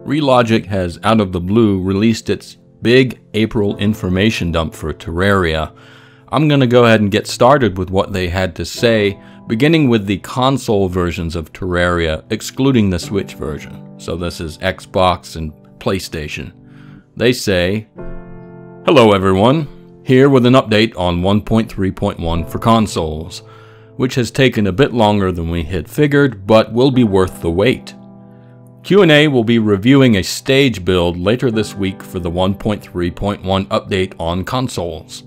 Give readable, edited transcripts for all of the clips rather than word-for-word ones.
Relogic has out of the blue released its big April information dump for Terraria. I'm going to go ahead and get started with what they had to say, beginning with the console versions of Terraria, excluding the Switch version. So this is Xbox and PlayStation. They say, "Hello everyone, here with an update on 1.3.1 for consoles, which has taken a bit longer than we had figured, but will be worth the wait. Q&A will be reviewing a stage build later this week for the 1.3.1 update on consoles.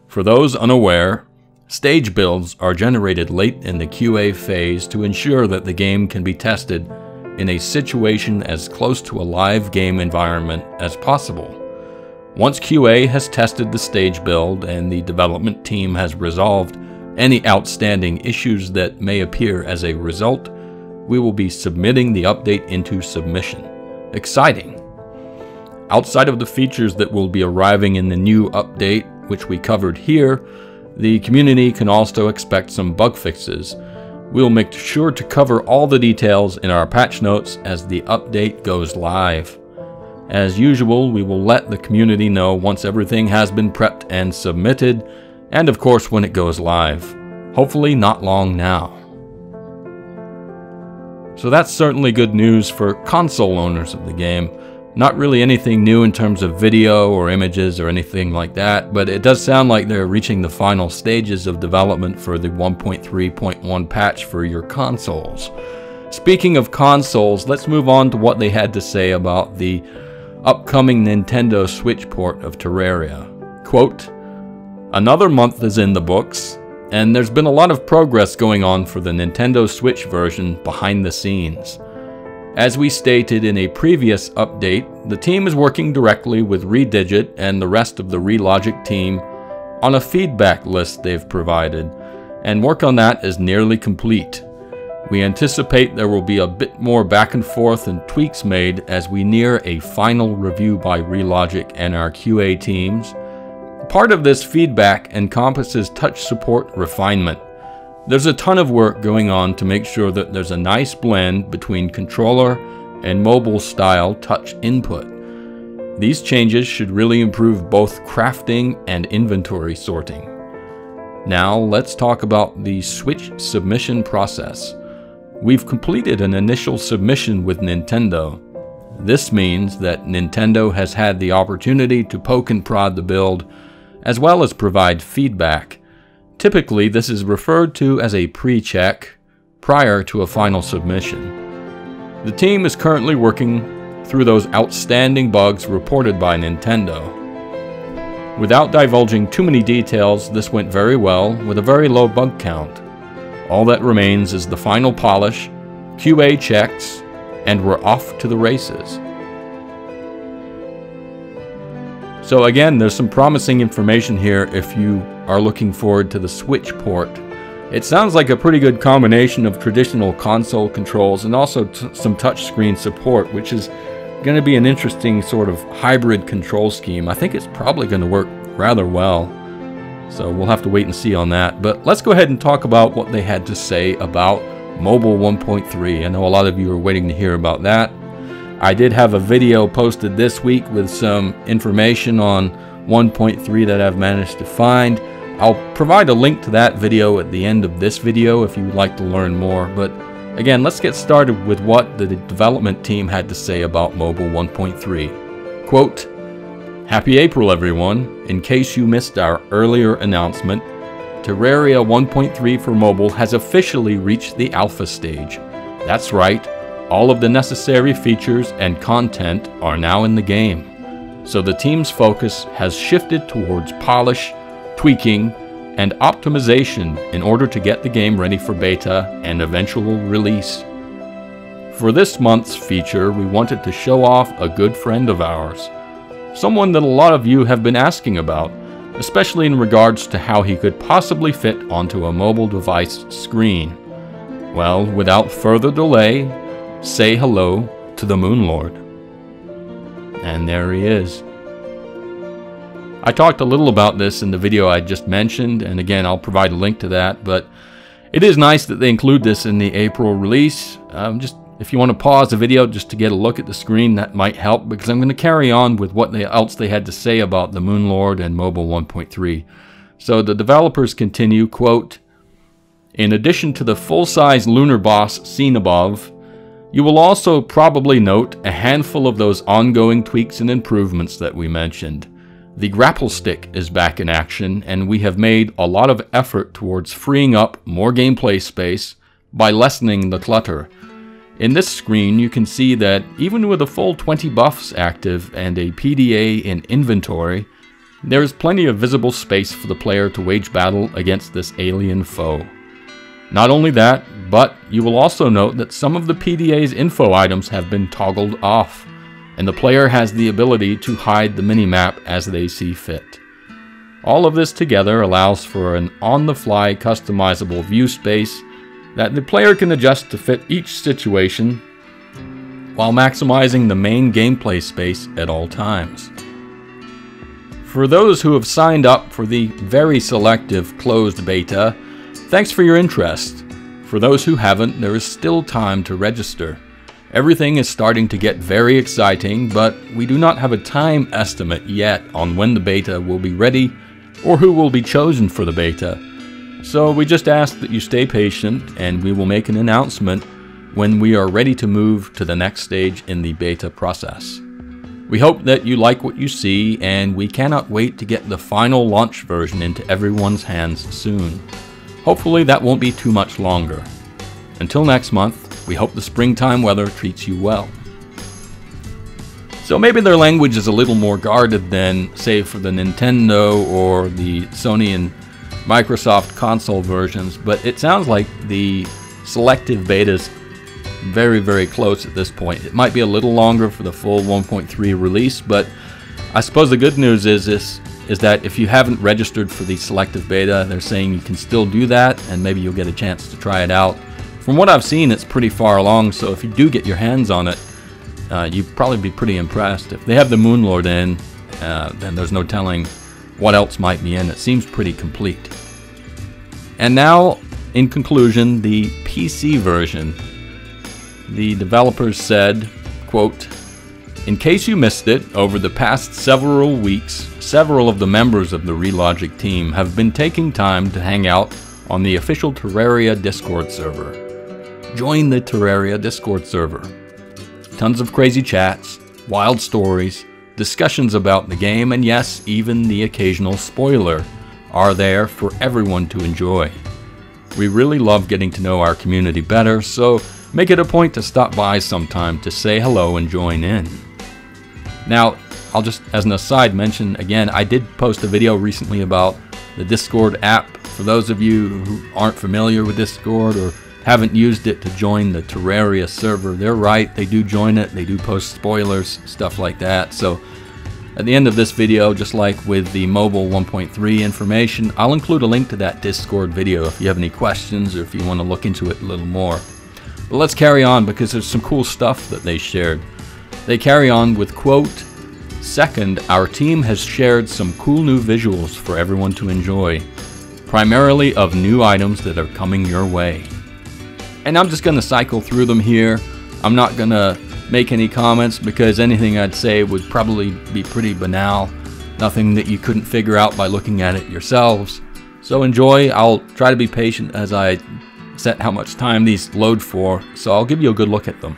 For those unaware, stage builds are generated late in the QA phase to ensure that the game can be tested in a situation as close to a live game environment as possible. Once QA has tested the stage build and the development team has resolved any outstanding issues that may appear as a result, we will be submitting the update into submission. Exciting! Outside of the features that will be arriving in the new update, which we covered here, the community can also expect some bug fixes. We'll make sure to cover all the details in our patch notes as the update goes live. As usual, we will let the community know once everything has been prepped and submitted, and of course when it goes live. Hopefully not long now. So that's certainly good news for console owners of the game. Not really anything new in terms of video or images or anything like that, but it does sound like they're reaching the final stages of development for the 1.3.1 patch for your consoles. Speaking of consoles, let's move on to what they had to say about the upcoming Nintendo Switch port of Terraria. Quote, "Another month is in the books, and there's been a lot of progress going on for the Nintendo Switch version behind the scenes. As we stated in a previous update, the team is working directly with Redigit and the rest of the Relogic team on a feedback list they've provided, and work on that is nearly complete. We anticipate there will be a bit more back and forth and tweaks made as we near a final review by Relogic and our QA teams. Part of this feedback encompasses touch support refinement. There's a ton of work going on to make sure that there's a nice blend between controller and mobile style touch input. These changes should really improve both crafting and inventory sorting. Now let's talk about the Switch submission process. We've completed an initial submission with Nintendo. This means that Nintendo has had the opportunity to poke and prod the build, as well as provide feedback. Typically, this is referred to as a pre-check prior to a final submission. The team is currently working through those outstanding bugs reported by Nintendo. Without divulging too many details, this went very well with a very low bug count. All that remains is the final polish, QA checks, and we're off to the races. So again, there's some promising information here if you are looking forward to the Switch port. It sounds like a pretty good combination of traditional console controls and also some touchscreen support, which is going to be an interesting sort of hybrid control scheme. I think it's probably going to work rather well. So we'll have to wait and see on that. But let's go ahead and talk about what they had to say about Mobile 1.3. I know a lot of you are waiting to hear about that. I did have a video posted this week with some information on 1.3 that I've managed to find. I'll provide a link to that video at the end of this video if you would like to learn more. But again, let's get started with what the development team had to say about Mobile 1.3. Quote, "Happy April everyone. In case you missed our earlier announcement, Terraria 1.3 for mobile has officially reached the alpha stage. That's right. All of the necessary features and content are now in the game. So the team's focus has shifted towards polish, tweaking, and optimization in order to get the game ready for beta and eventual release. For this month's feature, we wanted to show off a good friend of ours, someone that a lot of you have been asking about, especially in regards to how he could possibly fit onto a mobile device screen. Well, without further delay, say hello to the Moon Lord." And there he is. I talked a little about this in the video I just mentioned, and again, I'll provide a link to that, but it is nice that they include this in the April release. Just If you want to pause the video just to get a look at the screen, that might help, because I'm going to carry on with what else they had to say about the Moonlord and Mobile 1.3. So the developers continue, quote, "In addition to the full-size lunar boss seen above, you will also probably note a handful of those ongoing tweaks and improvements that we mentioned. The grapple stick is back in action, and we have made a lot of effort towards freeing up more gameplay space by lessening the clutter. In this screen, you can see that even with a full 20 buffs active and a PDA in inventory, there is plenty of visible space for the player to wage battle against this alien foe. Not only that, but you will also note that some of the PDA's info items have been toggled off, and the player has the ability to hide the minimap as they see fit. All of this together allows for an on-the-fly customizable view space that the player can adjust to fit each situation while maximizing the main gameplay space at all times. For those who have signed up for the very selective closed beta, thanks for your interest. For those who haven't, there is still time to register. Everything is starting to get very exciting, but we do not have a time estimate yet on when the beta will be ready or who will be chosen for the beta. So we just ask that you stay patient, and we will make an announcement when we are ready to move to the next stage in the beta process. We hope that you like what you see, and we cannot wait to get the final launch version into everyone's hands soon. Hopefully that won't be too much longer. Until next month, we hope the springtime weather treats you well." So maybe their language is a little more guarded than, say, for the Nintendo or the Sony and Microsoft console versions, but it sounds like the selective beta's very, very close at this point. It might be a little longer for the full 1.3 release, but I suppose the good news is that if you haven't registered for the selective beta, they're saying you can still do that, and maybe you'll get a chance to try it out. From what I've seen, it's pretty far along, so if you do get your hands on it, you'd probably be pretty impressed. If they have the Moonlord in, then there's no telling what else might be in. It seems pretty complete. And now, in conclusion, the PC version. The developers said, quote, "In case you missed it, over the past several weeks, several of the members of the Relogic team have been taking time to hang out on the official Terraria Discord server. Join the Terraria Discord server. Tons of crazy chats, wild stories, discussions about the game, and yes, even the occasional spoiler are there for everyone to enjoy. We really love getting to know our community better, so make it a point to stop by sometime to say hello and join in." Now, I'll just, as an aside, mention again, I did post a video recently about the Discord app. For those of you who aren't familiar with Discord or haven't used it to join the Terraria server, they're right, they do join it, they do post spoilers, stuff like that. So at the end of this video, just like with the Mobile 1.3 information, I'll include a link to that Discord video if you have any questions or if you want to look into it a little more. But let's carry on, because there's some cool stuff that they shared. They carry on with, quote, "Second, our team has shared some cool new visuals for everyone to enjoy, primarily of new items that are coming your way." And I'm just going to cycle through them here. I'm not going to make any comments, because anything I'd say would probably be pretty banal. Nothing that you couldn't figure out by looking at it yourselves. So enjoy. I'll try to be patient as I set how much time these load for, so I'll give you a good look at them.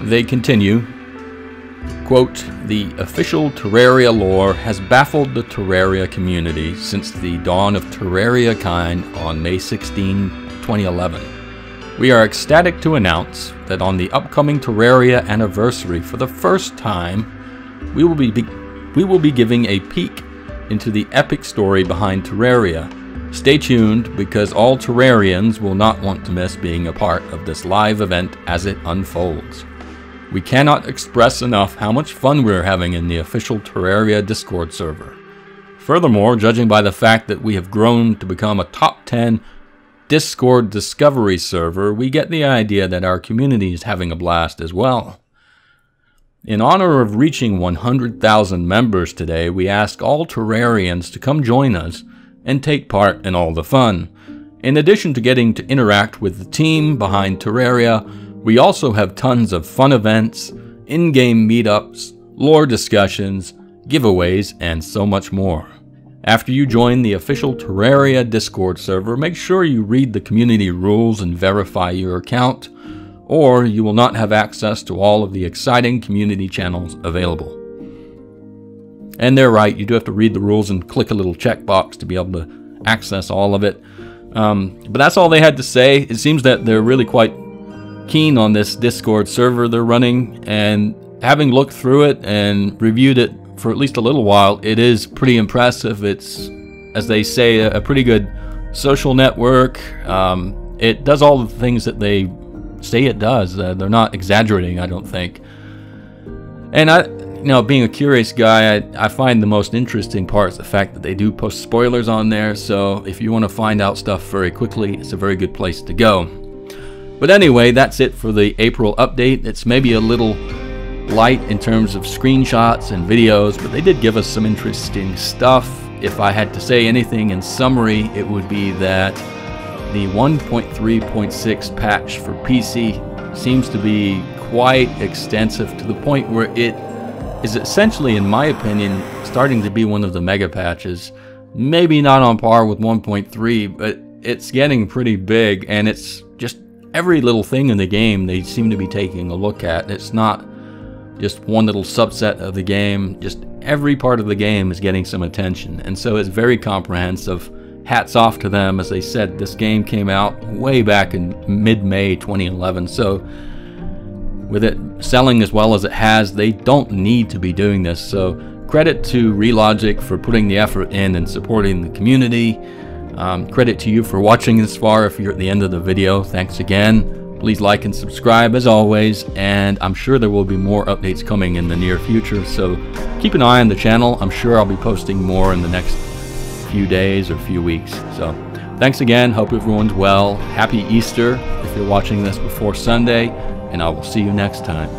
They continue, quote, "The official Terraria lore has baffled the Terraria community since the dawn of Terraria kind on May 16, 2011. We are ecstatic to announce that on the upcoming Terraria anniversary, for the first time, we will be we will be giving a peek into the epic story behind Terraria. Stay tuned, because all Terrarians will not want to miss being a part of this live event as it unfolds. We cannot express enough how much fun we're having in the official Terraria Discord server. Furthermore, judging by the fact that we have grown to become a top 10 Discord discovery server, we get the idea that our community is having a blast as well. In honor of reaching 100,000 members today, we ask all Terrarians to come join us and take part in all the fun. In addition to getting to interact with the team behind Terraria, we also have tons of fun events, in-game meetups, lore discussions, giveaways, and so much more. After you join the official Terraria Discord server, make sure you read the community rules and verify your account, or you will not have access to all of the exciting community channels available. And they're right, you do have to read the rules and click a little checkbox to be able to access all of it. But that's all they had to say. It seems that they're really quite keen on this Discord server they're running, and having looked through it and reviewed it for at least a little while, it is pretty impressive. It's, as they say, a pretty good social network. It does all the things that they say it does. They're not exaggerating, I don't think. And being a curious guy, I find the most interesting part is the fact that they do post spoilers on there, so if you want to find out stuff very quickly, it's a very good place to go. But anyway, that's it for the April update. It's maybe a little light in terms of screenshots and videos, but they did give us some interesting stuff. If I had to say anything in summary, it would be that the 1.3.6 patch for PC seems to be quite extensive, to the point where it is essentially, in my opinion, starting to be one of the mega patches. Maybe not on par with 1.3, but it's getting pretty big, and it's just every little thing in the game they seem to be taking a look at. It's not just one little subset of the game, just every part of the game is getting some attention, and so it's very comprehensive. Hats off to them. As they said, this game came out way back in mid-May 2011, so with it selling as well as it has, they don't need to be doing this. So credit to Relogic for putting the effort in and supporting the community. Credit to you for watching this far. If you're at the end of the video, thanks again. Please like and subscribe as always, and I'm sure there will be more updates coming in the near future, so keep an eye on the channel. I'm sure I'll be posting more in the next few days or few weeks. So thanks again. Hope everyone's well. Happy Easter if you're watching this before Sunday, and I will see you next time.